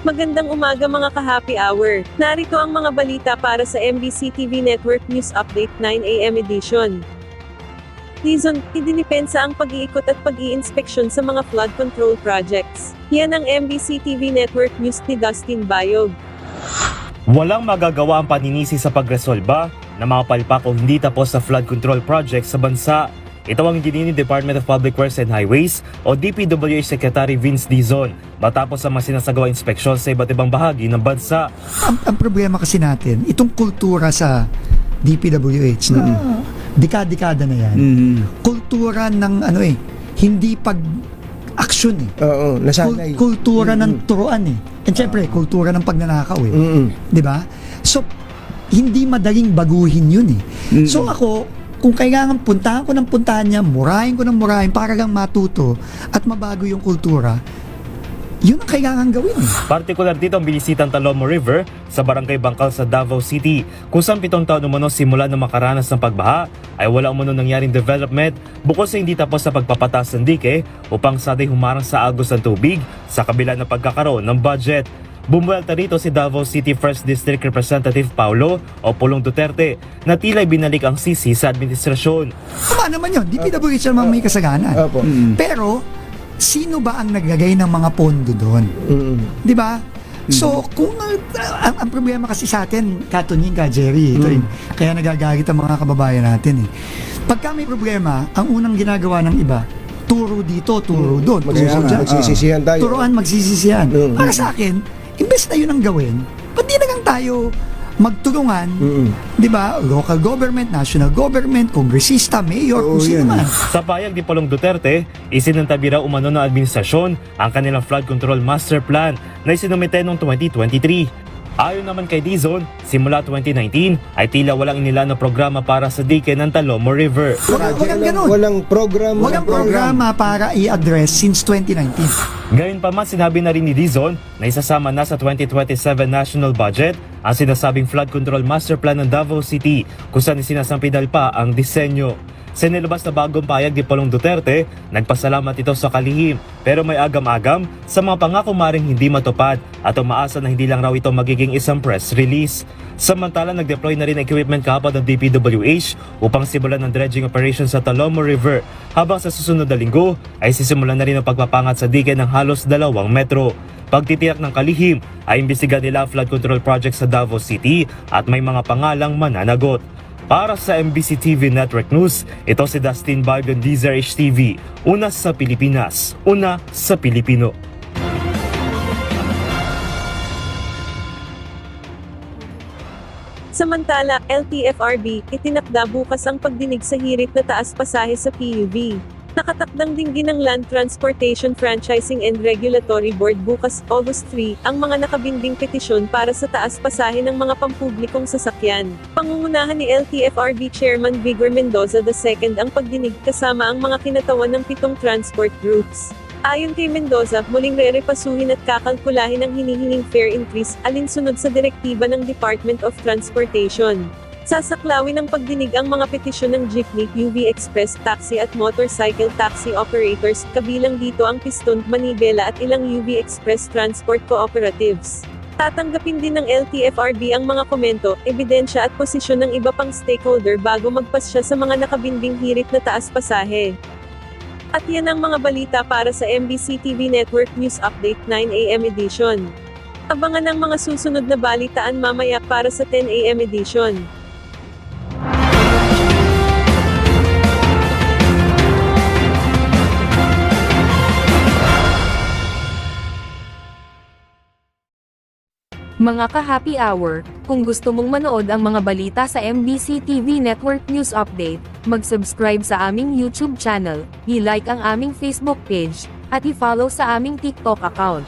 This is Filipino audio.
Magandang umaga mga ka-happy hour. Narito ang mga balita para sa MBC TV Network News Update 9 AM edition. Luzon, idinipensa ang pag-iikot at pag-iinspeksyon sa mga flood control projects. Yan ang MBC TV Network News ni Dustin Bayog. Walang magagawa ang paninisi sa pagresolba ng mga palpak o hindi tapos sa flood control project sa bansa. Ito ang dinini Department of Public Works and Highways o DPWH Secretary Vince Dizon matapos ang mga sinasagawa inspeksyon sa iba't ibang bahagi ng bansa. Ang problema kasi natin, itong kultura sa DPWH na dekada-dekada na yan. Kultura ng hindi pag-action eh. Oo, nasanay. Kultura ng turuan eh. And syempre, kultura ng pagnanakaw eh. 'Di ba? So, hindi madaling baguhin yun eh. So ako, kung kailangan puntahan ko ng puntahan niya, murahin ko ng murahin para lang matuto at mabago yung kultura, yun ang kailangan gawin. Partikular dito ang binisitang Talomo River sa Barangay Bangkal sa Davao City, kung saan 7 taon umano simula na makaranas ng pagbaha ay wala umano nangyaring development bukod sa hindi tapos sa pagpapataas ng dike upang saday humarang sa agos ng tubig sa kabila ng pagkakaroon ng budget. Bumuelta rito si Davao City 1st District Representative Paulo o Pulong Duterte na tila binalik ang sisi sa administrasyon. Kuma naman yun, DPWH naman may kasalanan. Pero, sino ba ang naglagay ng mga pondo doon? Di ba? So, kung ang problema kasi sa atin, Katunying, Jerry, ito rin, kaya nagagalit ang mga kababayan natin eh. Pagka may problema, ang unang ginagawa ng iba, turo dito, turo doon. Magsisisihan tayo. Turuan, magsisisihan. Para sa akin, imbes na yun ang gawin, ba't di na lang tayo magtulungan, di ba? Local government, national government, kongresista, mayor, kung sino man. Sa payag ni Pulong Duterte, isinantabi raw umano ng administrasyon ang kanilang flood control master plan na isinumite noong 2023. Ayon naman kay Dizon, simula 2019 ay tila walang inila na programa para sa dike ng Talomo River. Walang ganun. Walang programa. Walang programa para i-address since 2019. Gayunpaman, sinabi na rin ni Dizon na isasama na sa 2027 national budget ang sinasabing flood control master plan ng Davao City kung saan isinasampidal pa ang disenyo. Sa nilabas na bagong payag ni Pulong Duterte, nagpasalamat ito sa kalihim pero may agam-agam sa mga pangako maring hindi matupad at umaasa na hindi lang raw ito magiging isang press release. Samantala, nag-deploy na rin ang equipment kahapon ng DPWH upang simulan ang dredging operation sa Talomo River habang sa susunod na linggo ay sisimulan na rin ang pagpapangat sa dike ng halos 2 metro. Pagtitiyak ng kalihim ay imbestiga nila ang flood control project sa Davao City at may mga pangalang mananagot. Para sa MBC TV Network News, ito si Dustin Bayog ng DZRH TV. Una sa Pilipinas, una sa Pilipino. Samantala, LTFRB, itinakda bukas ang pagdinig sa hirit na taas pasahe sa PUV. Nakatakdang dinggin ng Land Transportation Franchising and Regulatory Board bukas, August 3, ang mga nakabinding petisyon para sa taas pasahe ng mga pampublikong sasakyan. Pangungunahan ni LTFRB Chairman Vigor Mendoza II ang pagdinig kasama ang mga kinatawan ng 7 transport groups. Ayon kay Mendoza, muling rerepasuhin at kakalkulahin ang hinihinging fare increase, alinsunod sa direktiba ng Department of Transportation. Sasaklawin ng pagdinig ang mga petisyon ng jeepney, UV Express, taxi at motorcycle taxi operators, kabilang dito ang Piston, Manibela at ilang UV Express transport cooperatives. Tatanggapin din ng LTFRB ang mga komento, ebidensya at posisyon ng iba pang stakeholder bago magpasya sa mga nakabinding hirit na taas pasahe. At yan ang mga balita para sa MBC TV Network News Update 9 AM edition. Abangan ang mga susunod na balitaan mamaya para sa 10 AM edition. Mga ka-happy hour, kung gusto mong manood ang mga balita sa MBC TV Network News Update, mag-subscribe sa aming YouTube channel, i-like ang aming Facebook page, at i-follow sa aming TikTok account.